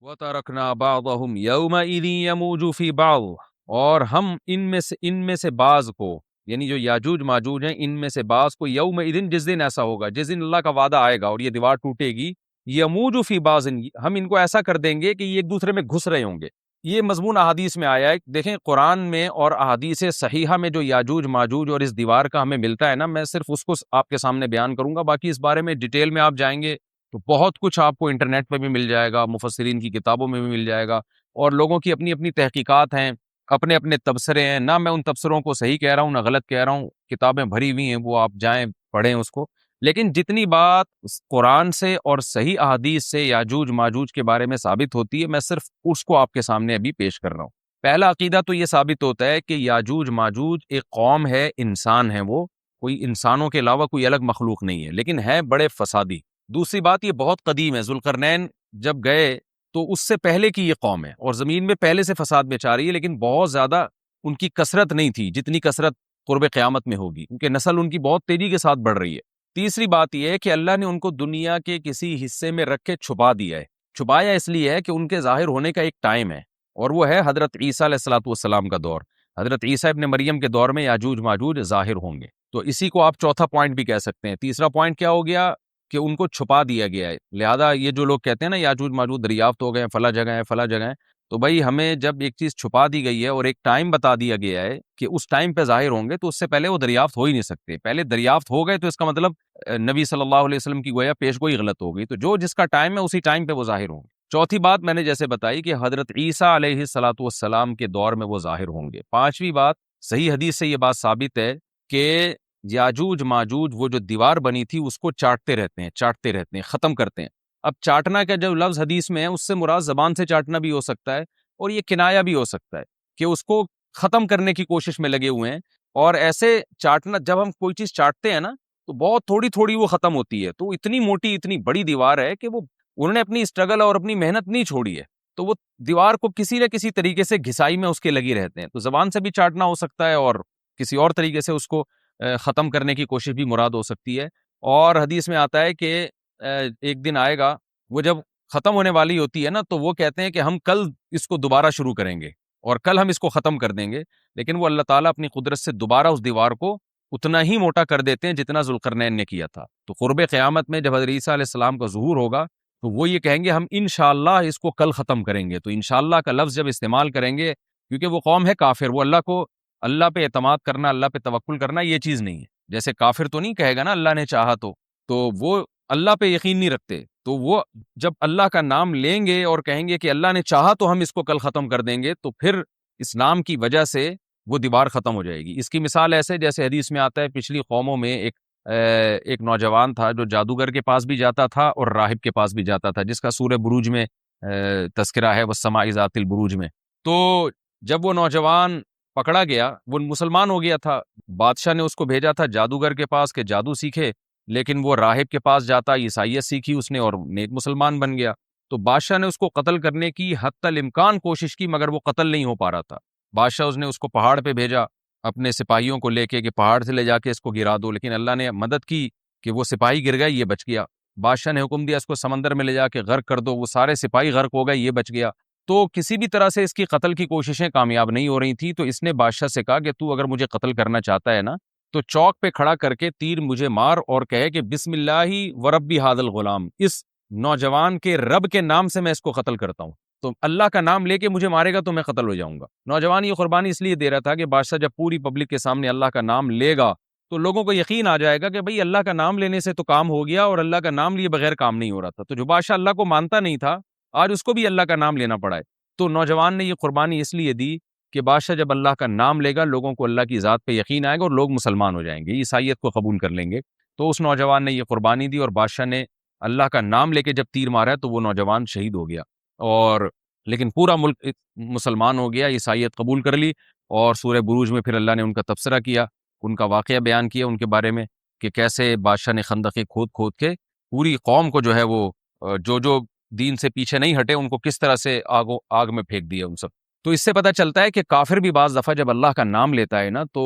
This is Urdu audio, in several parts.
وَتَرَكْنَا بَعْضَهُمْ يَوْمَئِذٍ يَمُوجُ فِي بَعْضٍ، اور ہم ان میں سے بعض کو، یعنی جو یاجوج ماجوج ہیں ان میں سے بعض کو، یومئذ جس دن ایسا ہوگا، جس دن اللہ کا وعدہ آئے گا اور یہ دیوار ٹوٹے گی، یموج فی بعض، ہم ان کو ایسا کر دیں گے کہ یہ ایک دوسرے میں گھس رہے ہوں گے۔ یہ مضمون احادیث میں آیا ہے، دیکھیں قرآن میں اور احادیث صحیحہ میں جو یاجوج ماجوج اور اس دیوار کا ہمیں ملتا ہے نا، میں صرف اس کو آپ کے سامنے بیان کروں گا، باقی اس بارے میں ڈیٹیل میں آپ جائیں گے تو بہت کچھ آپ کو انٹرنیٹ پہ بھی مل جائے گا، مفسرین کی کتابوں میں بھی مل جائے گا، اور لوگوں کی اپنی اپنی تحقیقات ہیں، اپنے اپنے تبصرے ہیں، نہ میں ان تبصروں کو صحیح کہہ رہا ہوں نہ غلط کہہ رہا ہوں، کتابیں بھری ہوئی ہیں، وہ آپ جائیں پڑھیں اس کو، لیکن جتنی بات قرآن سے اور صحیح احادیث سے یاجوج ماجوج کے بارے میں ثابت ہوتی ہے، میں صرف اس کو آپ کے سامنے ابھی پیش کر رہا ہوں۔ پہلا عقیدہ تو یہ ثابت ہوتا ہے کہ یاجوج ماجوج ایک قوم ہے، انسان ہے، وہ کوئی انسانوں کے علاوہ کوئی الگ مخلوق نہیں ہے، لیکن ہے بڑے فسادی۔ دوسری بات یہ بہت قدیم ہے، ذوالقرنین جب گئے تو اس سے پہلے کی یہ قوم ہے، اور زمین میں پہلے سے فساد مچا رہی ہے، لیکن بہت زیادہ ان کی کثرت نہیں تھی جتنی کثرت قرب قیامت میں ہوگی، کیونکہ نسل ان کی بہت تیزی کے ساتھ بڑھ رہی ہے۔ تیسری بات یہ ہے کہ اللہ نے ان کو دنیا کے کسی حصے میں رکھ کے چھپا دیا ہے۔ چھپایا اس لیے ہے کہ ان کے ظاہر ہونے کا ایک ٹائم ہے، اور وہ ہے حضرت عیسیٰ علیہ الصلوۃ والسلام کا دور۔ حضرت عیسیٰ ابن مریم کے دور میں یاجوج ماجوج ظاہر ہوں گے، تو اسی کو آپ چوتھا پوائنٹ بھی کہہ سکتے ہیں۔ تیسرا پوائنٹ کیا ہو گیا کہ ان کو چھپا دیا گیا ہے، لہذا یہ جو لوگ کہتے ہیں نا یاجوج ماجوج دریافت ہو گئے ہیں، فلاں جگہ ہے فلاں جگہ ہے، تو بھائی ہمیں جب ایک چیز چھپا دی گئی ہے اور ایک ٹائم بتا دیا گیا ہے کہ اس ٹائم پہ ظاہر ہوں گے، تو اس سے پہلے وہ دریافت ہو ہی نہیں سکتے۔ پہلے دریافت ہو گئے تو اس کا مطلب نبی صلی اللہ علیہ وسلم کی گویا پیش گوئی غلط ہو گئی، تو جو جس کا ٹائم ہے اسی ٹائم پہ وہ ظاہر ہوں گے۔ چوتھی بات میں نے جیسے بتائی کہ حضرت عیسیٰ علیہ الصلوۃ والسلام کے دور میں وہ ظاہر ہوں گے۔ پانچویں بات، صحیح حدیث سے یہ بات ثابت ہے کہ یاجوج ماجوج وہ جو دیوار بنی تھی اس کو چاٹتے رہتے ہیں، ختم کرتے ہیں۔ اب چاٹنا کا جو لفظ حدیث میں ہے اس سے مراد زبان سے چاٹنا بھی ہو سکتا ہے، اور یہ کنایا بھی ہو سکتا ہے کہ اس کو ختم کرنے کی کوشش میں لگے ہوئے ہیں، اور ایسے چاٹنا، جب ہم کوئی چیز چاٹتے ہیں نا تو بہت تھوڑی تھوڑی وہ ختم ہوتی ہے، تو اتنی موٹی اتنی بڑی دیوار ہے کہ وہ انہوں نے اپنی اسٹرگل اور اپنی محنت نہیں چھوڑی ہے، تو وہ دیوار کو کسی نہ کسی طریقے سے گھسائی میں اس کے لگی رہتے ہیں، تو زبان سے بھی چاٹنا ہو سکتا ہے اور کسی اور طریقے سے اس کو ختم کرنے کی کوشش بھی مراد ہو سکتی ہے۔ اور حدیث میں آتا ہے کہ ایک دن آئے گا وہ جب ختم ہونے والی ہوتی ہے نا، تو وہ کہتے ہیں کہ ہم کل اس کو دوبارہ شروع کریں گے اور کل ہم اس کو ختم کر دیں گے، لیکن وہ اللہ تعالیٰ اپنی قدرت سے دوبارہ اس دیوار کو اتنا ہی موٹا کر دیتے ہیں جتنا ذوالقرنین نے کیا تھا۔ تو قرب قیامت میں جب حضرت عیسیٰ علیہ السلام کا ظہور ہوگا تو وہ یہ کہیں گے ہم انشاءاللہ اس کو کل ختم کریں گے، تو انشاءاللہ کا لفظ جب استعمال کریں گے، کیونکہ وہ قوم ہے کافر، وہ اللہ پہ اعتماد کرنا، اللہ پہ توکل کرنا یہ چیز نہیں ہے، جیسے کافر تو نہیں کہے گا نا اللہ نے چاہا تو وہ اللہ پہ یقین نہیں رکھتے، تو وہ جب اللہ کا نام لیں گے اور کہیں گے کہ اللہ نے چاہا تو ہم اس کو کل ختم کر دیں گے، تو پھر اسلام کی وجہ سے وہ دیوار ختم ہو جائے گی۔ اس کی مثال ایسے جیسے حدیث میں آتا ہے، پچھلی قوموں میں ایک نوجوان تھا جو جادوگر کے پاس بھی جاتا تھا اور راہب کے پاس بھی جاتا تھا، جس کا سورہ بروج میں تذکرہ ہے، والسماء ذات البروج میں۔ تو جب وہ نوجوان پکڑا گیا، وہ مسلمان ہو گیا تھا، بادشاہ نے اس کو بھیجا تھا جادوگر کے پاس کہ جادو سیکھے، لیکن وہ راہب کے پاس جاتا، عیسائیت سیکھی اس نے اور نیک مسلمان بن گیا۔ تو بادشاہ نے اس کو قتل کرنے کی حتی الامکان کوشش کی، مگر وہ قتل نہیں ہو پا رہا تھا۔ بادشاہ اس کو پہاڑ پہ بھیجا اپنے سپاہیوں کو لے کے کہ پہاڑ سے لے جا کے اس کو گرا دو، لیکن اللہ نے مدد کی کہ وہ سپاہی گر گئے، یہ بچ گیا۔ بادشاہ نے حکم دیا اس کو سمندر میں لے جا کے غرق کر دو، وہ سارے سپاہی غرق ہو گئے، یہ بچ گیا۔ تو کسی بھی طرح سے اس کی قتل کی کوششیں کامیاب نہیں ہو رہی تھی، تو اس نے بادشاہ سے کہا کہ تو اگر مجھے قتل کرنا چاہتا ہے نا تو چوک پہ کھڑا کر کے تیر مجھے مار اور کہے کہ بسم اللہ وربی ھذا الغلام، اس نوجوان کے رب کے نام سے میں اس کو قتل کرتا ہوں، تو اللہ کا نام لے کے مجھے مارے گا تو میں قتل ہو جاؤں گا۔ نوجوان یہ قربانی اس لیے دے رہا تھا کہ بادشاہ جب پوری پبلک کے سامنے اللہ کا نام لے گا تو لوگوں کو یقین آ جائے گا کہ بھئی اللہ کا نام لینے سے تو کام ہو گیا، اور اللہ کا نام لیے بغیر کام نہیں ہو رہا تھا، تو جو بادشاہ اللہ کو مانتا نہیں تھا آج اس کو بھی اللہ کا نام لینا پڑا ہے۔ تو نوجوان نے یہ قربانی اس لیے دی کہ بادشاہ جب اللہ کا نام لے گا لوگوں کو اللہ کی ذات پہ یقین آئے گا اور لوگ مسلمان ہو جائیں گے، عیسائیت کو قبول کر لیں گے۔ تو اس نوجوان نے یہ قربانی دی اور بادشاہ نے اللہ کا نام لے کے جب تیر مارا تو وہ نوجوان شہید ہو گیا، اور لیکن پورا ملک مسلمان ہو گیا، عیسائیت قبول کر لی۔ اور سورہ بروج میں پھر اللہ نے ان کا تبصرہ کیا، ان کا واقعہ بیان کیا ان کے بارے میں کہ کیسے بادشاہ نے خندقیں کھود کھود کے پوری قوم کو جو ہے وہ جو دین سے پیچھے نہیں ہٹے ان کو کس طرح سے آگ میں پھینک دیا ان سب۔ تو اس سے پتہ چلتا ہے کہ کافر بھی بعض دفعہ جب اللہ کا نام لیتا ہے نا تو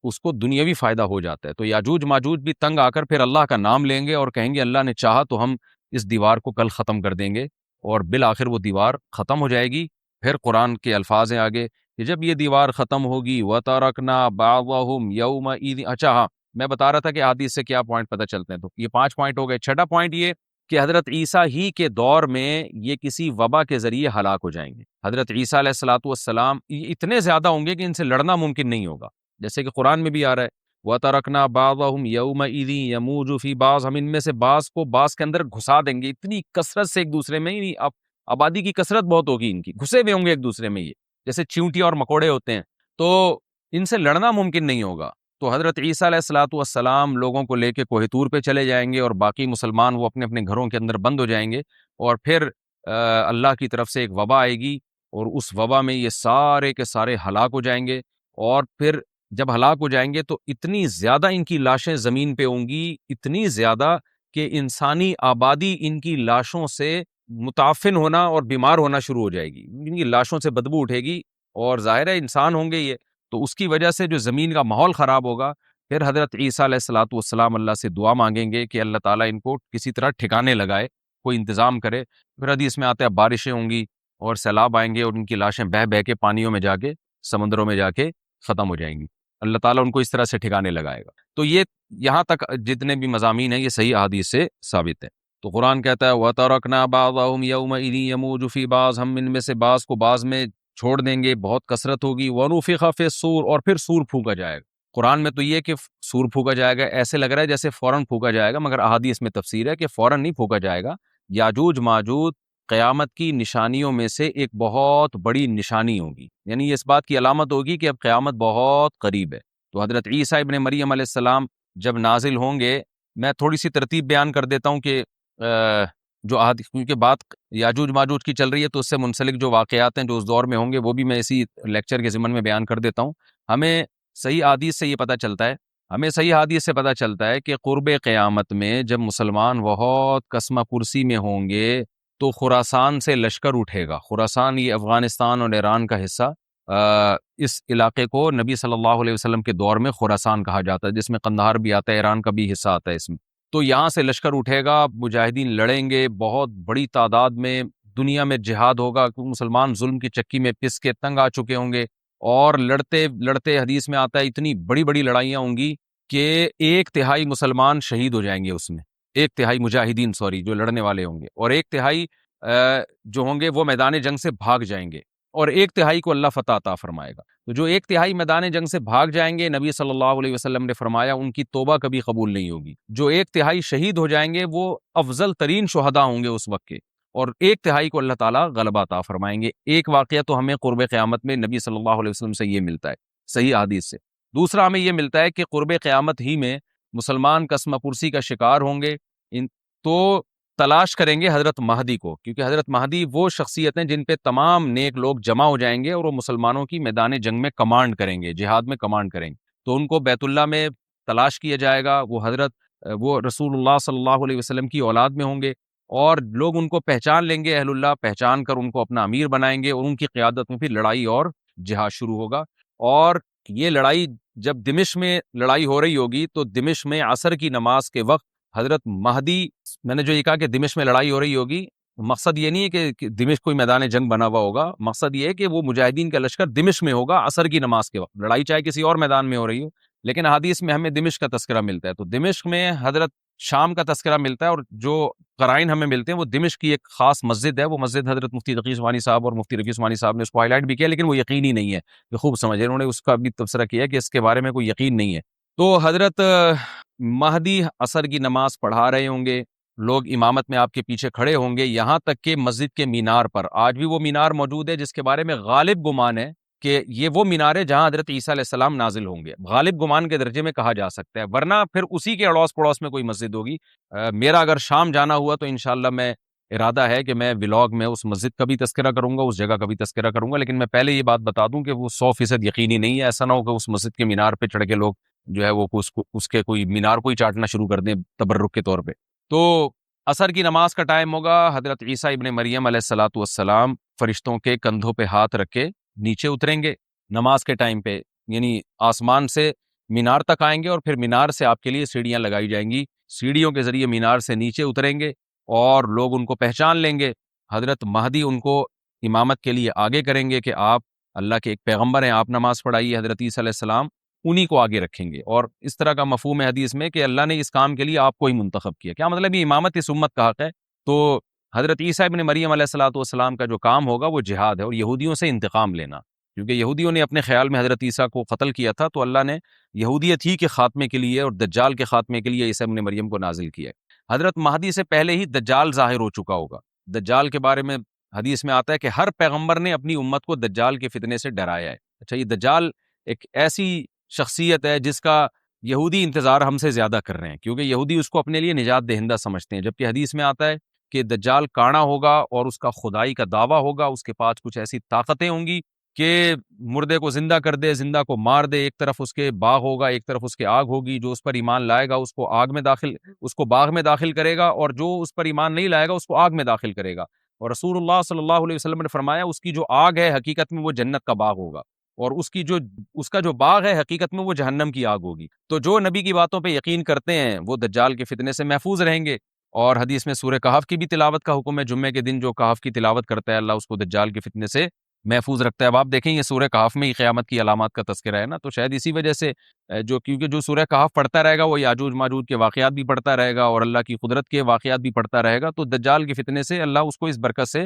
اس کو دنیاوی فائدہ ہو جاتا ہے۔ تو یاجوج ماجوج بھی تنگ آ کر پھر اللہ کا نام لیں گے اور کہیں گے اللہ نے چاہا تو ہم اس دیوار کو کل ختم کر دیں گے، اور بالآخر وہ دیوار ختم ہو جائے گی۔ پھر قرآن کے الفاظ ہیں آگے کہ جب یہ دیوار ختم ہوگی وَتَرَكْنَا بَعْضَهُمْ يَوْمَئِذٍ، اچھا ہاں میں بتا رہا تھا کہ حدیث سے کیا پوائنٹ پتہ چلتے ہیں، تو یہ 5 پوائنٹ ہو گئے۔ چھٹا پوائنٹ یہ کہ حضرت عیسیٰ ہی کے دور میں یہ کسی وبا کے ذریعے ہلاک ہو جائیں گے۔ حضرت عیسیٰ علیہ الصلوۃ والسلام اتنے زیادہ ہوں گے کہ ان سے لڑنا ممکن نہیں ہوگا، جیسے کہ قرآن میں بھی آ رہا ہے وَتَرَكْنَا بَعْضَهُمْ يَوْمَئِذٍ يَمُوجُ فِي بَعْضٍ، ہم ان میں سے بعض کو بعض کے اندر گھسا دیں گے، اتنی کثرت سے ایک دوسرے میں ہی، اب آبادی کی کثرت بہت ہوگی، ان کی گھسے ہوئے ہوں گے ایک دوسرے میں، یہ جیسے چیونٹی اور مکوڑے ہوتے ہیں، تو ان سے لڑنا ممکن نہیں ہوگا۔ تو حضرت عیسیٰ علیہ الصلوۃ والسلام لوگوں کو لے کے کوہ طور پہ چلے جائیں گے، اور باقی مسلمان وہ اپنے اپنے گھروں کے اندر بند ہو جائیں گے، اور پھر اللہ کی طرف سے ایک وبا آئے گی، اور اس وبا میں یہ سارے کے سارے ہلاک ہو جائیں گے، اور پھر جب ہلاک ہو جائیں گے تو اتنی زیادہ ان کی لاشیں زمین پہ ہوں گی، اتنی زیادہ کہ انسانی آبادی ان کی لاشوں سے متعفن ہونا اور بیمار ہونا شروع ہو جائے گی، ان کی لاشوں سے بدبو اٹھے گی، اور ظاہر ہے انسان ہوں گے یہ، تو اس کی وجہ سے جو زمین کا ماحول خراب ہوگا، پھر حضرت عیسیٰ علیہ الصلوۃ والسلام اللہ سے دعا مانگیں گے کہ اللہ تعالیٰ ان کو کسی طرح ٹھکانے لگائے، کوئی انتظام کرے۔ پھر حدیث میں آتا ہے بارشیں ہوں گی اور سیلاب آئیں گے، اور ان کی لاشیں بہہ بہہ کے پانیوں میں جا کے، سمندروں میں جا کے ختم ہو جائیں گی، اللہ تعالیٰ ان کو اس طرح سے ٹھکانے لگائے گا۔ تو یہ یہاں تک جتنے بھی مضامین ہیں یہ صحیح احادیث سے ثابت ہے۔ تو قرآن کہتا ہے وَتَرَكْنَا بَعْضَهُمْ يَوْمَئِذٍ يَمُوجُ فِي بَعْضٍ، ہم ان میں سے بعض کو بعض میں چھوڑ دیں گے، بہت کثرت ہوگی۔ وَنُفِخَ فِي الصُّورِ، اور پھر سور پھونکا جائے گا۔ قرآن میں تو یہ کہ سور پھونکا جائے گا، ایسے لگ رہا ہے جیسے فوراً پھونکا جائے گا، مگر احادیث میں تفسیر ہے کہ فوراً نہیں پھونکا جائے گا۔ یاجوج ماجوج قیامت کی نشانیوں میں سے ایک بہت بڑی نشانی ہوگی، یعنی یہ اس بات کی علامت ہوگی کہ اب قیامت بہت قریب ہے۔ تو حضرت عیسیٰ ابن مریم علیہ السلام جب نازل ہوں گے، میں تھوڑی سی ترتیب بیان کر دیتا ہوں کہ جو کیونکہ بات یاجوج ماجوج کی چل رہی ہے تو اس سے منسلک جو واقعات ہیں جو اس دور میں ہوں گے وہ بھی میں اسی لیکچر کے ضمن میں بیان کر دیتا ہوں۔ ہمیں صحیح حدیث سے یہ پتہ چلتا ہے، کہ قرب قیامت میں جب مسلمان بہت قسمہ پرسی میں ہوں گے تو خراسان سے لشکر اٹھے گا۔ خراسان یہ افغانستان اور ایران کا حصہ، اس علاقے کو نبی صلی اللہ علیہ وسلم کے دور میں خراسان کہا جاتا ہے، جس میں قندھار بھی آتا ہے، ایران کا بھی حصہ آتا ہے اس میں۔ تو یہاں سے لشکر اٹھے گا، مجاہدین لڑیں گے بہت بڑی تعداد میں، دنیا میں جہاد ہوگا، کیونکہ مسلمان ظلم کی چکی میں پس کے تنگ آ چکے ہوں گے، اور لڑتے لڑتے حدیث میں آتا ہے اتنی بڑی بڑی لڑائیاں ہوں گی کہ 1/3 مسلمان شہید ہو جائیں گے اس میں، 1/3 مجاہدین جو لڑنے والے ہوں گے، اور 1/3 جو ہوں گے وہ میدان جنگ سے بھاگ جائیں گے، اور 1/3 کو اللہ فتح عطا فرمائے گا۔ تو جو 1/3 میدان جنگ سے بھاگ جائیں گے، نبی صلی اللہ علیہ وسلم نے فرمایا ان کی توبہ کبھی قبول نہیں ہوگی۔ جو 1/3 شہید ہو جائیں گے وہ افضل ترین شہداء ہوں گے اس وقت کے، اور 1/3 کو اللہ تعالیٰ غلبہ عطا فرمائیں گے۔ ایک واقعہ تو ہمیں قرب قیامت میں نبی صلی اللہ علیہ وسلم سے یہ ملتا ہے صحیح حدیث سے۔ دوسرا ہمیں یہ ملتا ہے کہ قرب قیامت ہی میں مسلمان قسمہ پرسی کا شکار ہوں گے، تو تلاش کریں گے حضرت مہدی کو، کیونکہ حضرت مہدی وہ شخصیت ہیں جن پہ تمام نیک لوگ جمع ہو جائیں گے، اور وہ مسلمانوں کی میدان جنگ میں کمانڈ کریں گے، جہاد میں کمانڈ کریں گے۔ تو ان کو بیت اللہ میں تلاش کیا جائے گا، وہ رسول اللہ صلی اللہ علیہ وسلم کی اولاد میں ہوں گے، اور لوگ ان کو پہچان لیں گے، اہل اللہ پہچان کر ان کو اپنا امیر بنائیں گے، اور ان کی قیادت میں پھر لڑائی اور جہاد شروع ہوگا۔ اور یہ لڑائی جب دمشق میں لڑائی ہو رہی ہوگی تو دمشق میں عصر کی نماز کے وقت حضرت مہدی، میں نے جو یہ کہا کہ دمشق میں لڑائی ہو رہی ہوگی، مقصد یہ نہیں ہے کہ دمشق کوئی میدان جنگ بنا ہوا ہوگا، مقصد یہ ہے کہ وہ مجاہدین کا لشکر دمشق میں ہوگا عصر کی نماز کے وقت، لڑائی چاہے کسی اور میدان میں ہو رہی ہو، لیکن حدیث میں ہمیں دمشق کا تذکرہ ملتا ہے۔ تو دمشق میں حضرت شام کا تذکرہ ملتا ہے، اور جو قرائن ہمیں ملتے ہیں وہ دمشق کی ایک خاص مسجد ہے، وہ مسجد حضرت مفتی تقی عثمانی صاحب اور مفتی رفیع عثمانی صاحب نے اس کو ہائی لائٹ بھی کیا، لیکن وہ یقینی نہیں ہے، یہ خوب سمجھے، انہوں نے اس کا بھی تبصرہ کیا کہ اس کے بارے میں کوئی یقین نہیں ہے۔ تو حضرت مہدی عصر کی نماز پڑھا رہے ہوں گے، لوگ امامت میں آپ کے پیچھے کھڑے ہوں گے، یہاں تک کہ مسجد کے مینار پر، آج بھی وہ مینار موجود ہے جس کے بارے میں غالب گمان ہے کہ یہ وہ مینار ہے جہاں حضرت عیسیٰ علیہ السلام نازل ہوں گے، غالب گمان کے درجے میں کہا جا سکتا ہے، ورنہ پھر اسی کے اڑوس پڑوس میں کوئی مسجد ہوگی۔ میرا اگر شام جانا ہوا تو انشاءاللہ میں ارادہ ہے کہ میں ولاگ میں اس مسجد کا بھی تذکرہ کروں گا، اس جگہ کا بھی تذکرہ کروں گا، لیکن میں پہلے یہ بات بتا دوں کہ وہ 100% یقینی نہیں ہے، ایسا نہ ہو کہ اس مسجد کے مینار پہ چڑھ کے لوگ جو ہے وہ اس کے کوئی مینار کو ہی چاٹنا شروع کر دیں تبرک کے طور پہ۔ تو عصر کی نماز کا ٹائم ہوگا، حضرت عیسیٰ ابن مریم علیہ الصلوۃ والسلام فرشتوں کے کندھوں پہ ہاتھ رکھ کے نیچے اتریں گے نماز کے ٹائم پہ، یعنی آسمان سے مینار تک آئیں گے، اور پھر مینار سے آپ کے لیے سیڑھیاں لگائی جائیں گی، سیڑھیوں کے ذریعے مینار سے نیچے اتریں گے، اور لوگ ان کو پہچان لیں گے۔ حضرت مہدی ان کو امامت کے لیے آگے کریں گے کہ آپ اللہ کے ایک پیغمبر ہیں، آپ نماز پڑھائیے، حضرت عیسیٰ علیہ السلام انہی کو آگے رکھیں گے۔ اور اس طرح کا مفہوم ہے حدیث میں کہ اللہ نے اس کام کے لیے آپ کو ہی منتخب کیا۔ کیا مطلب یہ امامت اس امت کا حق ہے؟ تو حضرت عیسیٰ ابن مریم علیہ الصلوۃ والسلام کا جو کام ہوگا وہ جہاد ہے اور یہودیوں سے انتقام لینا، کیونکہ یہودیوں نے اپنے خیال میں حضرت عیسیٰ کو قتل کیا تھا، تو اللہ نے یہودیت ہی کے خاتمے کے لیے اور دجال کے خاتمے کے لیے عیسیٰ ابن مریم کو نازل کیا ہے۔ حضرت مہدی سے پہلے ہی دجال ظاہر ہو چکا ہوگا۔ دجال کے بارے میں حدیث میں آتا ہے کہ ہر پیغمبر نے اپنی امت کو دجال کے فتنے سے ڈرایا ہے۔ اچھا، یہ دجال ایک ایسی شخصیت ہے جس کا یہودی انتظار ہم سے زیادہ کر رہے ہیں، کیونکہ یہودی اس کو اپنے لیے نجات دہندہ سمجھتے ہیں، جبکہ حدیث میں آتا ہے کہ دجال کانا ہوگا اور اس کا خدائی کا دعویٰ ہوگا، اس کے پاس کچھ ایسی طاقتیں ہوں گی کہ مردے کو زندہ کر دے، زندہ کو مار دے، ایک طرف اس کے باغ ہوگا، ایک طرف اس کے آگ ہوگی، جو اس پر ایمان لائے گا اس کو باغ میں داخل کرے گا، اور جو اس پر ایمان نہیں لائے گا اس کو آگ میں داخل کرے گا۔ اور رسول اللہ صلی اللہ علیہ وسلم نے فرمایا اس کی جو آگ ہے حقیقت میں وہ جنت کا باغ ہوگا، اور اس کا جو باغ ہے حقیقت میں وہ جہنم کی آگ ہوگی۔ تو جو نبی کی باتوں پہ یقین کرتے ہیں وہ دجال کے فتنے سے محفوظ رہیں گے۔ اور حدیث میں سورہ کہف کی بھی تلاوت کا حکم ہے، جمعے کے دن جو کہف کی تلاوت کرتا ہے اللہ اس کو دجال کے فتنے سے محفوظ رکھتا ہے۔ اب آپ دیکھیں یہ سورہ کہف میں ہی قیامت کی علامات کا تذکرہ ہے نا، تو شاید اسی وجہ سے کیونکہ جو سورہ کہف پڑھتا رہے گا وہ یاجوج ماجوج کے واقعات بھی پڑھتا رہے گا اور اللہ کی قدرت کے واقعات بھی پڑھتا رہے گا، تو دجال کے فتنے سے اللہ اس کو اس برکت سے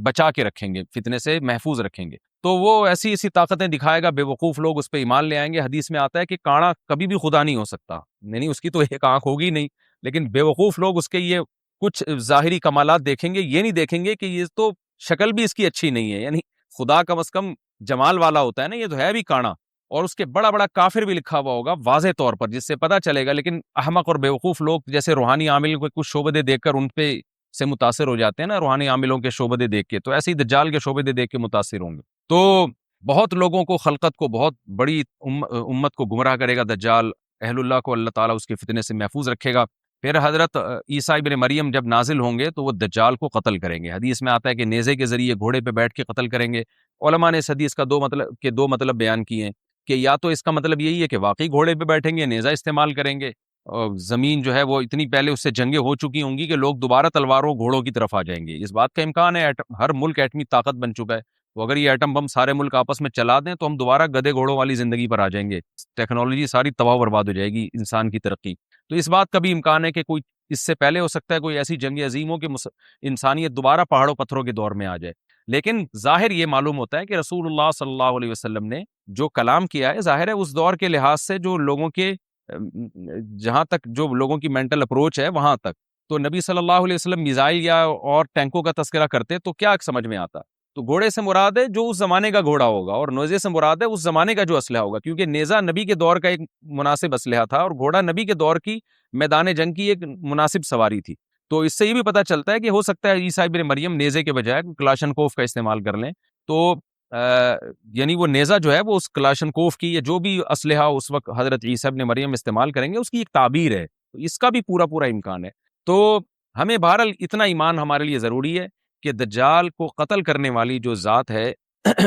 بچا کے رکھیں گے، فتنے سے محفوظ رکھیں گے۔ تو وہ ایسی طاقتیں دکھائے گا، بے وقوف لوگ اس پہ ایمان لے آئیں گے۔ حدیث میں آتا ہے کہ کانا کبھی بھی خدا نہیں ہو سکتا، نہیں اس کی تو ایک آنکھ ہوگی نہیں، لیکن بے وقوف لوگ اس کے یہ کچھ ظاہری کمالات دیکھیں گے، یہ نہیں دیکھیں گے کہ یہ تو شکل بھی اس کی اچھی نہیں ہے، یعنی خدا کم از کم جمال والا ہوتا ہے نا، یہ تو ہے بھی کانا، اور اس کے بڑا بڑا کافر بھی لکھا ہوا ہوگا واضح طور پر، جس سے پتہ چلے گا۔ لیکن احمق اور بیوقوف لوگ جیسے روحانی عامل کو کچھ شعبدے دیکھ کر ان پہ سے متاثر ہو جاتے ہیں نا، روحانی عاملوں کے شعبدے دیکھ کے، تو ایسے ہی دجال کے شعبدے دیکھ کے متاثر ہوں گے۔ تو بہت لوگوں کو، خلقت کو، بہت بڑی امت کو گمراہ کرے گا دجال، اہل اللہ کو اللہ تعالیٰ اس کے فتنے سے محفوظ رکھے گا۔ پھر حضرت عیسیٰ ابن مریم جب نازل ہوں گے تو وہ دجال کو قتل کریں گے۔ حدیث میں آتا ہے کہ نیزے کے ذریعے گھوڑے پہ بیٹھ کے قتل کریں گے۔ علماء نے اس حدیث کا دو مطلب بیان کیے ہیں کہ یا تو اس کا مطلب یہی ہے کہ واقعی گھوڑے پہ بیٹھیں گے، نیزہ استعمال کریں گے، اور زمین جو ہے وہ اتنی پہلے اس سے جنگیں ہو چکی ہوں گی کہ لوگ دوبارہ تلواروں گھوڑوں کی طرف آ جائیں گے۔ اس بات کا امکان ہے، ہر ملک ایٹمی طاقت بن چکا ہے، تو اگر یہ ایٹم بم سارے ملک آپس میں چلا دیں تو ہم دوبارہ گدے گھوڑوں والی زندگی پر آ جائیں گے، ٹیکنالوجی ساری تباہ و برباد ہو جائے گی، انسان کی ترقی۔ تو اس بات کا بھی امکان ہے کہ کوئی اس سے پہلے ہو سکتا ہے کوئی ایسی جنگ عظیم ہو کہ انسانیت دوبارہ پہاڑوں پتھروں کے دور میں آ جائے۔ لیکن ظاہر یہ معلوم ہوتا ہے کہ رسول اللہ صلی اللہ علیہ وسلم نے جو کلام کیا ہے، ظاہر ہے اس دور کے لحاظ سے جو لوگوں کے جہاں تک جو لوگوں کی مینٹل اپروچ ہے وہاں تک، تو نبی صلی اللہ علیہ وسلم میزائل یا اور ٹینکوں کا تذکرہ کرتے تو کیا سمجھ میں آتا؟ تو گھوڑے سے مراد ہے جو اس زمانے کا گھوڑا ہوگا، اور نیزے سے مراد ہے اس زمانے کا جو اسلحہ ہوگا، کیونکہ نیزہ نبی کے دور کا ایک مناسب اسلحہ تھا اور گھوڑا نبی کے دور کی میدان جنگ کی ایک مناسب سواری تھی۔ تو اس سے یہ بھی پتہ چلتا ہے کہ ہو سکتا ہے عیسیٰ ابن مریم نیزے کے بجائے کلاشنکوف کا استعمال کر لیں، تو یعنی وہ نیزہ جو ہے وہ اس کلاشنکوف کی یا جو بھی اسلحہ اس وقت حضرت عیسیٰ ابن مریم استعمال کریں گے اس کی ایک تعبیر ہے، تو اس کا بھی پورا امکان ہے۔ تو ہمیں بہرحال اتنا ایمان ہمارے لیے ضروری ہے کہ دجال کو قتل کرنے والی جو ذات ہے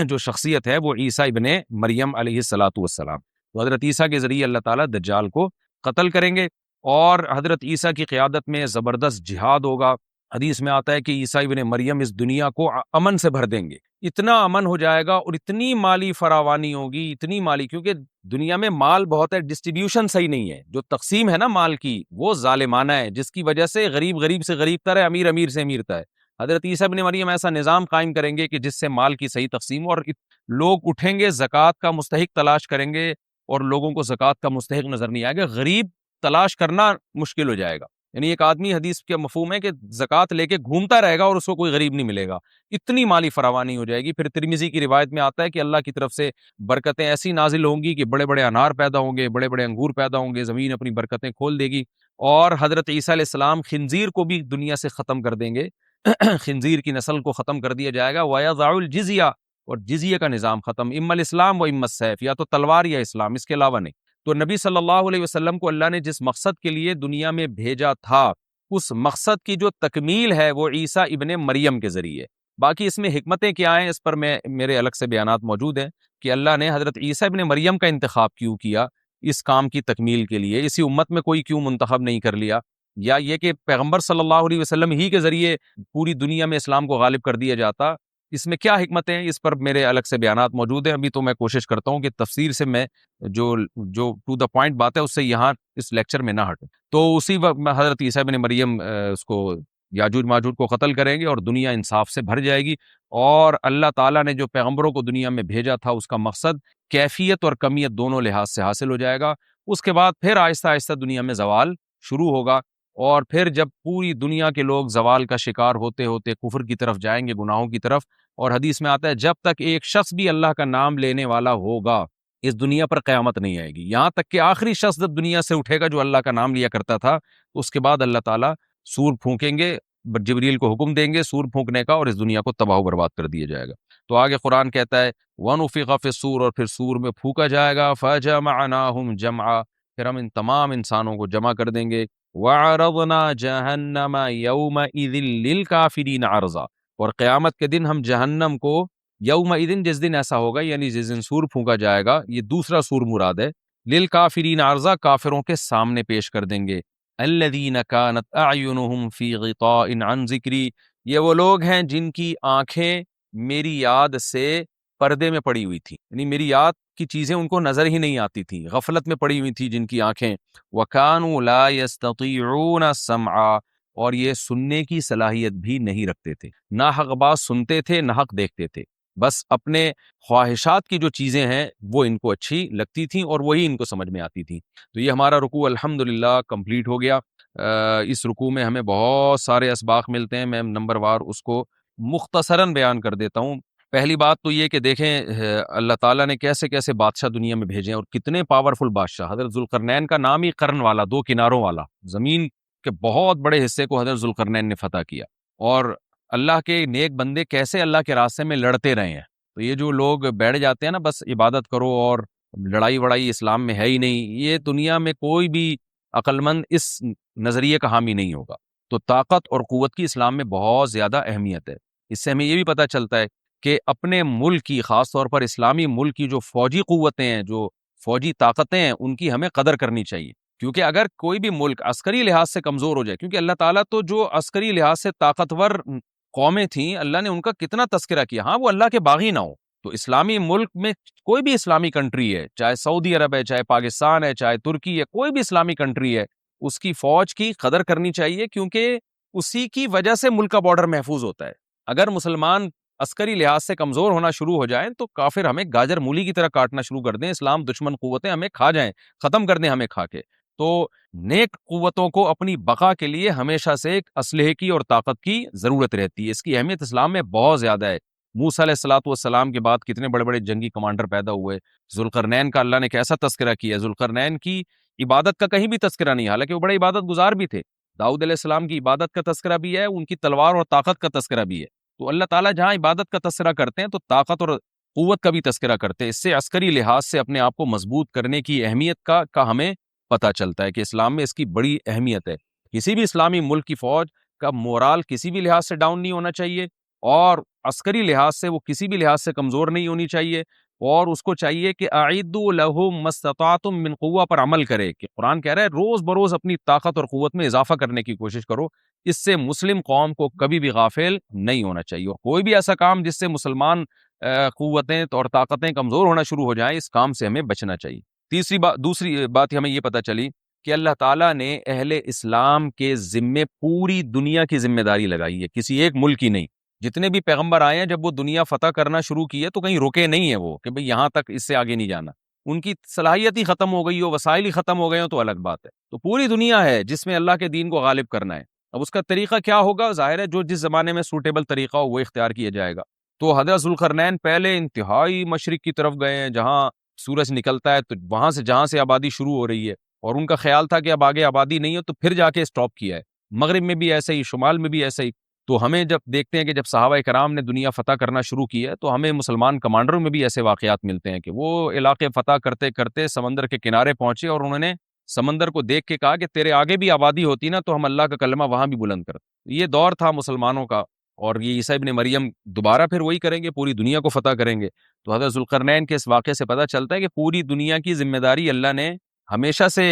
جو شخصیت ہے وہ عیسیٰ ابن مریم علیہ الصلاۃ والسلام، تو حضرت عیسیٰ کے ذریعے اللہ تعالیٰ دجال کو قتل کریں گے، اور حضرت عیسیٰ کی قیادت میں زبردست جہاد ہوگا۔ حدیث میں آتا ہے کہ عیسیٰ ابن مریم اس دنیا کو امن سے بھر دیں گے، اتنا امن ہو جائے گا اور اتنی مالی فراوانی ہوگی، اتنی مالی، کیونکہ دنیا میں مال بہت ہے، ڈسٹریبیوشن صحیح نہیں ہے، جو تقسیم ہے نا مال کی وہ ظالمانہ ہے، جس کی وجہ سے غریب سے غریب تر ہے، امیر سے امیر تر ہے۔ حضرت عیسیٰ ابن مریم ایسا نظام قائم کریں گے کہ جس سے مال کی صحیح تقسیم، اور لوگ اٹھیں گے زکوٰۃ کا مستحق تلاش کریں گے، اور لوگوں کو زکوٰۃ کا مستحق نظر نہیں آئے گا، غریب تلاش کرنا مشکل ہو جائے گا۔ یعنی ایک آدمی، حدیث کے مفہوم ہے کہ زکوٰۃ لے کے گھومتا رہے گا اور اس کو کوئی غریب نہیں ملے گا، اتنی مالی فراوانی ہو جائے گی۔ پھر ترمذی کی روایت میں آتا ہے کہ اللہ کی طرف سے برکتیں ایسی نازل ہوں گی کہ بڑے بڑے انار پیدا ہوں گے، بڑے بڑے انگور پیدا ہوں گے، زمین اپنی برکتیں کھول دے گی، اور حضرت عیسیٰ علیہ السلام خنزیر کو بھی دنیا سے ختم کر دیں گے، خنزیر کی نسل کو ختم کر دیا جائے گا، وَيَضَعُ الْجِزْيَةَ، اور جزیہ کا نظام ختم، اما الاسلام و اما السیف، یا تو تلوار یا اسلام، اس کے علاوہ نہیں۔ تو نبی صلی اللہ علیہ وسلم کو اللہ نے جس مقصد کے لیے دنیا میں بھیجا تھا، اس مقصد کی جو تکمیل ہے وہ عیسیٰ ابن مریم کے ذریعے۔ باقی اس میں حکمتیں کیا ہیں، اس پر میرے الگ سے بیانات موجود ہیں کہ اللہ نے حضرت عیسیٰ ابن مریم کا انتخاب کیوں کیا اس کام کی تکمیل کے لیے، اسی امت میں کوئی کیوں منتخب نہیں کر لیا، یا یہ کہ پیغمبر صلی اللہ علیہ وسلم ہی کے ذریعے پوری دنیا میں اسلام کو غالب کر دیا جاتا، اس میں کیا حکمتیں ہیں، اس پر میرے الگ سے بیانات موجود ہیں. ابھی تو میں کوشش کرتا ہوں کہ تفسیر سے میں جو جو ٹو دا پوائنٹ بات ہے اس سے یہاں اس لیکچر میں نہ ہٹے. تو اسی وقت میں حضرت عیسیٰ ابن مریم اس کو یاجوج ماجوج کو قتل کریں گے اور دنیا انصاف سے بھر جائے گی. اور اللہ تعالیٰ نے جو پیغمبروں کو دنیا میں بھیجا تھا اس کا مقصد کیفیت اور کمیت دونوں لحاظ سے حاصل ہو جائے گا. اس کے بعد پھر آہستہ آہستہ دنیا میں زوال شروع ہوگا، اور پھر جب پوری دنیا کے لوگ زوال کا شکار ہوتے ہوتے کفر کی طرف جائیں گے، گناہوں کی طرف، اور حدیث میں آتا ہے جب تک ایک شخص بھی اللہ کا نام لینے والا ہوگا اس دنیا پر قیامت نہیں آئے گی. یہاں تک کہ آخری شخص جب دنیا سے اٹھے گا جو اللہ کا نام لیا کرتا تھا، اس کے بعد اللہ تعالیٰ سور پھونکیں گے، جبریل کو حکم دیں گے سور پھونکنے کا، اور اس دنیا کو تباہ و برباد کر دیا جائے گا. تو آگے قرآن کہتا ہے وَنُفِخَ فِي الصُّورِ، اور پھر سور میں پھونکا جائے گا، فَجَمَعْنَاهُمْ جَمْعًا، پھر ہم ان تمام انسانوں کو جمع کر دیں گے. وَعَرَضْنَا جَهَنَّمَ يَوْمَئِذٍ لِّلْكَافِرِينَ عَرْضًا، اور قیامت کے دن ہم جہنم کو یومئذ، جس دن ایسا ہوگا یعنی جس دن سور پھونکا جائے گا، یہ دوسرا سور مراد ہے، للکافرین عرضا، کافروں کے سامنے پیش کر دیں گے. الذین کانت اعینہم فی غطاء عن ذکری، یہ وہ لوگ ہیں جن کی آنکھیں میری یاد سے پردے میں پڑی ہوئی تھی، یعنی میری یاد کی چیزیں ان کو نظر ہی نہیں آتی تھی، غفلت میں پڑی ہوئی تھی جن کی آنکھیں. وَكَانُوا لَا يَسْتَطِيعُونَ السَّمْعَ، اور یہ سننے کی صلاحیت بھی نہیں رکھتے تھے، نہ حق بات سنتے تھے نہ حق دیکھتے تھے، بس اپنے خواہشات کی جو چیزیں ہیں وہ ان کو اچھی لگتی تھیں اور وہی ان کو سمجھ میں آتی تھیں. تو یہ ہمارا رکوع الحمدللہ کمپلیٹ ہو گیا. اس رکوع میں ہمیں بہت سارے اسباق ملتے ہیں، میں نمبر وار اس کو مختصراً بیان کر دیتا ہوں. پہلی بات تو یہ کہ دیکھیں اللہ تعالیٰ نے کیسے کیسے بادشاہ دنیا میں بھیجے ہیں اور کتنے پاورفل بادشاہ. حضرت ذوالقرنین کا نام ہی قرن والا، دو کناروں والا، زمین کے بہت بڑے حصے کو حضرت ذوالقرنین نے فتح کیا. اور اللہ کے نیک بندے کیسے اللہ کے راستے میں لڑتے رہے ہیں. تو یہ جو لوگ بیٹھ جاتے ہیں نا بس عبادت کرو اور لڑائی وڑائی اسلام میں ہے ہی نہیں، یہ دنیا میں کوئی بھی عقل مند اس نظریے کا حامی نہیں ہوگا. تو طاقت اور قوت کی اسلام میں بہت زیادہ اہمیت ہے. اس سے ہمیں یہ بھی پتہ چلتا ہے کہ اپنے ملک کی، خاص طور پر اسلامی ملک کی جو فوجی قوتیں ہیں، جو فوجی طاقتیں ہیں، ان کی ہمیں قدر کرنی چاہیے. کیونکہ اگر کوئی بھی ملک عسکری لحاظ سے کمزور ہو جائے، کیونکہ اللہ تعالیٰ تو جو عسکری لحاظ سے طاقتور قومیں تھیں اللہ نے ان کا کتنا تذکرہ کیا، ہاں وہ اللہ کے باغی نہ ہو. تو اسلامی ملک میں کوئی بھی اسلامی کنٹری ہے، چاہے سعودی عرب ہے، چاہے پاکستان ہے، چاہے ترکی ہے، کوئی بھی اسلامی کنٹری ہے، اس کی فوج کی قدر کرنی چاہیے، کیونکہ اسی کی وجہ سے ملک کا بارڈر محفوظ ہوتا ہے. اگر مسلمان عسکری لحاظ سے کمزور ہونا شروع ہو جائیں تو کافر ہمیں گاجر مولی کی طرح کاٹنا شروع کر دیں، اسلام دشمن قوتیں ہمیں کھا جائیں، ختم کر دیں ہمیں کھا کے. تو نیک قوتوں کو اپنی بقا کے لیے ہمیشہ سے ایک اسلحے کی اور طاقت کی ضرورت رہتی ہے. اس کی اہمیت اسلام میں بہت زیادہ ہے. موسیٰ علیہ الصلوۃ والسلام کے بعد کتنے بڑے بڑے جنگی کمانڈر پیدا ہوئے. ذوالقرنین کا اللہ نے کیسا تذکرہ کیا. ذوالقرنین کی عبادت کا کہیں بھی تذکرہ نہیں، حالانکہ وہ بڑے عبادت گزار بھی تھے. داؤد علیہ السلام کی عبادت کا تذکرہ بھی ہے، ان کی تلوار اور طاقت کا تذکرہ بھی ہے. تو اللہ تعالیٰ جہاں عبادت کا تذکرہ کرتے ہیں تو طاقت اور قوت کا بھی تذکرہ کرتے ہیں. اس سے عسکری لحاظ سے اپنے آپ کو مضبوط کرنے کی اہمیت کا ہمیں پتہ چلتا ہے کہ اسلام میں اس کی بڑی اہمیت ہے. کسی بھی اسلامی ملک کی فوج کا مورال کسی بھی لحاظ سے ڈاؤن نہیں ہونا چاہیے، اور عسکری لحاظ سے وہ کسی بھی لحاظ سے کمزور نہیں ہونی چاہیے. اور اس کو چاہیے کہ اعدوا لهم ما استطعتم من قوہ پر عمل کرے، کہ قرآن کہہ رہا ہے روز بروز اپنی طاقت اور قوت میں اضافہ کرنے کی کوشش کرو. اس سے مسلم قوم کو کبھی بھی غافل نہیں ہونا چاہیے، اور کوئی بھی ایسا کام جس سے مسلمان قوتیں اور طاقتیں کمزور ہونا شروع ہو جائیں، اس کام سے ہمیں بچنا چاہیے. دوسری بات ہمیں یہ پتہ چلی کہ اللہ تعالیٰ نے اہل اسلام کے ذمے پوری دنیا کی ذمہ داری لگائی ہے، کسی ایک ملک کی نہیں. جتنے بھی پیغمبر آئے ہیں جب وہ دنیا فتح کرنا شروع کی ہے تو کہیں رکے نہیں ہیں وہ کہ بھئی یہاں تک، اس سے آگے نہیں جانا. ان کی صلاحیت ہی ختم ہو گئی ہو، وسائل ہی ختم ہو گئے ہوں تو الگ بات ہے. تو پوری دنیا ہے جس میں اللہ کے دین کو غالب کرنا ہے. اب اس کا طریقہ کیا ہوگا؟ ظاہر ہے جو جس زمانے میں سوٹیبل طریقہ ہو وہ اختیار کیا جائے گا. تو حضرت ذوالقرنین پہلے انتہائی مشرق کی طرف گئے ہیں جہاں سورج نکلتا ہے، تو وہاں سے جہاں سے آبادی شروع ہو رہی ہے، اور ان کا خیال تھا کہ اب آگے آبادی نہیں ہے تو پھر جا کے اسٹاپ کیا ہے. مغرب میں بھی ایسے ہی، شمال میں بھی ایسے ہی. تو ہمیں جب دیکھتے ہیں کہ جب صحابہ کرام نے دنیا فتح کرنا شروع کی ہے تو ہمیں مسلمان کمانڈروں میں بھی ایسے واقعات ملتے ہیں کہ وہ علاقے فتح کرتے کرتے سمندر کے کنارے پہنچے اور انہوں نے سمندر کو دیکھ کے کہا کہ تیرے آگے بھی آبادی ہوتی نا تو ہم اللہ کا کلمہ وہاں بھی بلند کرتے. یہ دور تھا مسلمانوں کا، اور یہ عیسیٰ ابن مریم دوبارہ پھر وہی کریں گے، پوری دنیا کو فتح کریں گے. تو حضرت ذوالقرنین کے اس واقعے سے پتہ چلتا ہے کہ پوری دنیا کی ذمہ داری اللہ نے ہمیشہ سے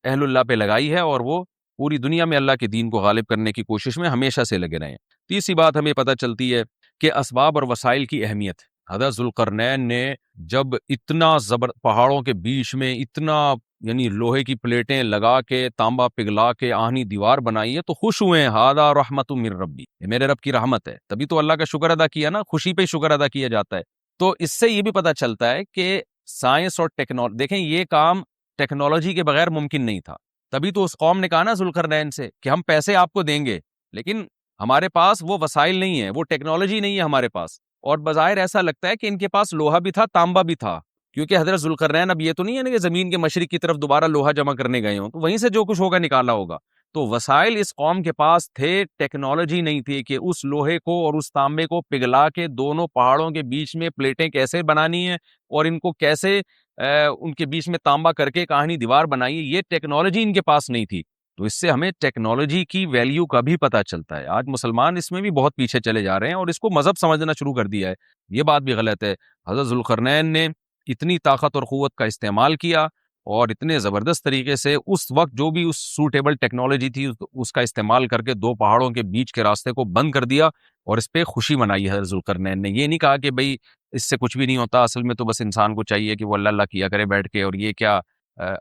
اہل اللہ پہ لگائی ہے، اور وہ پوری دنیا میں اللہ کے دین کو غالب کرنے کی کوشش میں ہمیشہ سے لگے رہے ہیں۔ تیسری بات ہمیں پتہ چلتی ہے کہ اسباب اور وسائل کی اہمیت۔ حضرت ذوالقرنین نے جب اتنا پہاڑوں کے بیچ میں اتنا یعنی لوہے کی پلیٹیں لگا کے تانبا پگھلا کے آہنی دیوار بنائی ہے تو خوش ہوئے ہیں، ہذا رحمت من ربی، یہ میرے رب کی رحمت ہے، تبھی تو اللہ کا شکر ادا کیا نا، خوشی پہ شکر ادا کیا جاتا ہے۔ تو اس سے یہ بھی پتہ چلتا ہے کہ سائنس اور ٹیکنالوجی، دیکھیں یہ کام ٹیکنالوجی کے بغیر ممکن نہیں تھا، تبھی تو اس قوم نے کہا نا ذوالقرنین سے کہ ہم پیسے آپ کو دیں گے، لیکن ہمارے پاس وہ وسائل نہیں ہے، وہ ٹیکنالوجی نہیں ہے ہمارے پاس۔ اور بظاہر ایسا لگتا ہے کہ ان کے پاس لوہا بھی تھا، تانبا بھی تھا، کیونکہ حضرت ذوالقرنین اب یہ تو نہیں ہے نا کہ زمین کے مشرق کی طرف دوبارہ لوہا جمع کرنے گئے ہوں، تو وہیں سے جو کچھ ہوگا نکالا ہوگا۔ تو وسائل اس قوم کے پاس تھے، ٹیکنالوجی نہیں تھی کہ اس لوہے کو اور اس تانبے کو پگھلا کے دونوں پہاڑوں کے بیچ میں پلیٹیں کیسے بنانی ہیں اور ان کو کیسے ان کے بیچ میں تانبا کر کے کہانی دیوار بنائی ہے، یہ ٹیکنالوجی ان کے پااس نہیں تھی۔ تو اس سے ہمیں ٹیکنالوجی کی ویلیو کا بھی پتہ چلتا ہے۔ آج مسلمان اس میں بھی بہت پیچھے چلے جا رہے ہیں اور اس کو مذہب سمجھنا شروع کر دیا ہے، یہ بات بھی غلط ہے۔ حضرت ذوالقرنین نے اتنی طاقت اور قوت کا استعمال کیا اور اتنے زبردست طریقے سے اس وقت جو بھی اس سوٹیبل ٹیکنالوجی تھی اس کا استعمال کر کے دو پہاڑوں کے بیچ کے راستے کو بند کر دیا اور اس پہ خوشی منائی حضرت ذوالقرنین نے۔ یہ نہیں کہا کہ بھئی اس سے کچھ بھی نہیں ہوتا، اصل میں تو بس انسان کو چاہیے کہ وہ اللہ اللہ کیا کرے بیٹھ کے، اور یہ کیا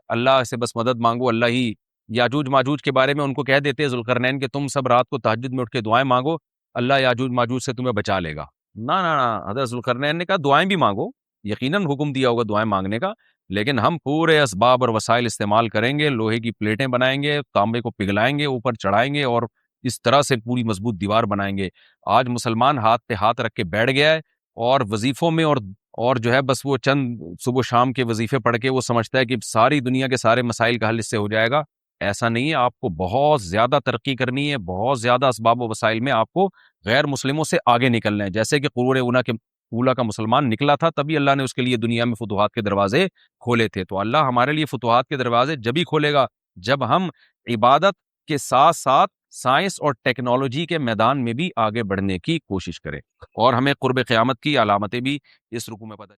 اللہ سے بس مدد مانگو، اللہ ہی یاجوج ماجوج کے بارے میں ان کو کہہ دیتے ہیں ذوالقرنین کہ تم سب رات کو تہجد میں اٹھ کے دعائیں مانگو، اللہ یاجوج ماجوج سے تمہیں بچا لے گا۔ نہ حضرت ذوالقرنین نے کہا دعائیں بھی مانگو، یقیناً حکم دیا ہوگا دعائیں مانگنے کا، لیکن ہم پورے اسباب اور وسائل استعمال کریں گے، لوہے کی پلیٹیں بنائیں گے، تانبے کو پگھلائیں گے، اوپر چڑھائیں گے اور اس طرح سے پوری مضبوط دیوار بنائیں گے۔ آج مسلمان ہاتھ پہ ہاتھ رکھ کے بیٹھ گیا ہے اور وظیفوں میں اور جو ہے بس وہ چند صبح شام کے وظیفے پڑھ کے وہ سمجھتا ہے کہ ساری دنیا کے سارے مسائل کا حل اس سے ہو جائے گا۔ ایسا نہیں ہے، آپ کو بہت زیادہ ترقی کرنی ہے، بہت زیادہ اسباب و وسائل میں آپ کو غیر مسلموں سے آگے نکلنا ہے، جیسے کہ قرون اولا کا مسلمان نکلا تھا، تبھی اللہ نے اس کے لیے دنیا میں فتوحات کے دروازے کھولے تھے۔ تو اللہ ہمارے لیے فتوحات کے دروازے جبھی کھولے گا جب ہم عبادت کے ساتھ ساتھ سائنس اور ٹیکنالوجی کے میدان میں بھی آگے بڑھنے کی کوشش کریں، اور ہمیں قرب قیامت کی علامتیں بھی اس رکوع میں پتہ